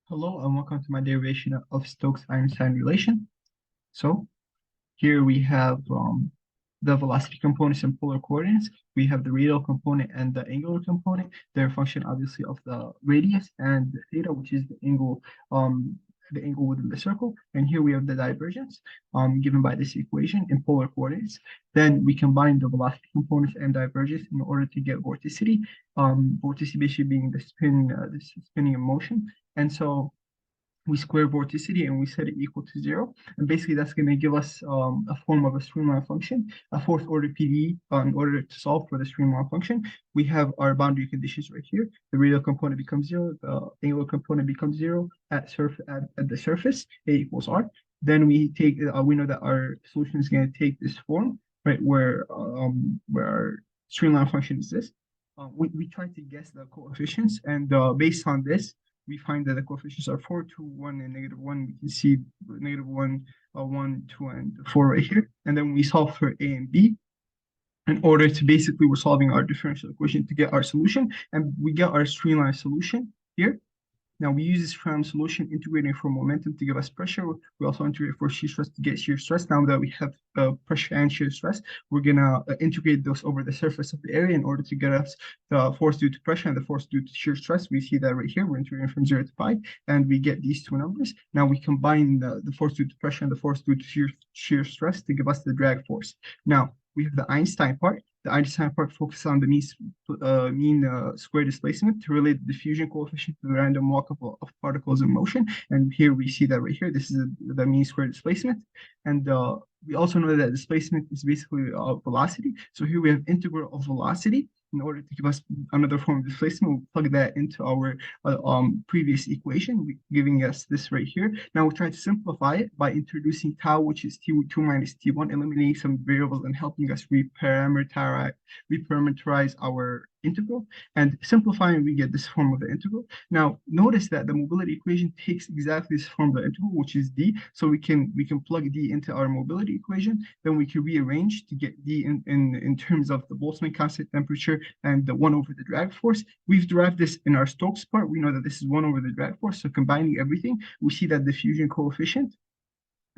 Hello and welcome to my derivation of Stokes-Einstein relation. So here we have the velocity components in polar coordinates. We have the radial component and the angular component. They're a function obviously of the radius and the theta, which is the angle within the circle. And here we have the divergence given by this equation in polar coordinates. Then we combine the velocity components and divergence in order to get vorticity. Vorticity basically being the spinning in motion. And so we square vorticity and we set it equal to 0. And basically that's going to give us a form of a streamline function, a fourth order PDE in order to solve for the streamline function. We have our boundary conditions right here. The radial component becomes 0, the angular component becomes 0 at the surface, A equals R. Then we take, we know that our solution is going to take this form, right, where our streamline function is this. We try to guess the coefficients, and based on this, we find that the coefficients are 4, 2, 1, and -1. We can see -1, 1, 2, and 4 right here. And then we solve for A and B in order to basically, we're solving our differential equation to get our solution. And we get our streamline solution here. Now we use this tram solution integrating for momentum to give us pressure. We also integrate for shear stress to get shear stress. Now that we have pressure and shear stress, we're gonna integrate those over the surface of the area in order to get us the force due to pressure and the force due to shear stress. We see that right here. We're integrating from 0 to pi, and we get these two numbers. Now we combine the force due to pressure and the force due to shear stress to give us the drag force. Now we have the Einstein part. The Einstein part focuses on the mean square displacement to relate the diffusion coefficient to the random walk of particles in motion. And here we see that right here. This is the mean square displacement. And we also know that displacement is basically velocity. So here we have integral of velocity. In order to give us another form of displacement, we'll plug that into our previous equation, giving us this right here. Now we'll try to simplify it by introducing tau, which is T2 minus T1, eliminating some variables and helping us reparameterize our integral. And simplifying, we get this form of the integral. Now notice that the mobility equation takes exactly this form of the integral, which is d. So we can plug d into our mobility equation. Then we can rearrange to get d in terms of the Boltzmann constant, temperature, and the 1 over the drag force. We've derived this in our Stokes part. We know that this is 1 over the drag force. So combining everything, we see that the diffusion coefficient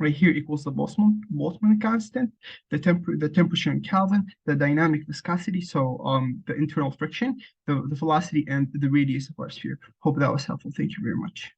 right here equals the Boltzmann constant, the temperature in Kelvin, the dynamic viscosity, so the internal friction, the velocity, and the radius of our sphere. Hope that was helpful. Thank you very much.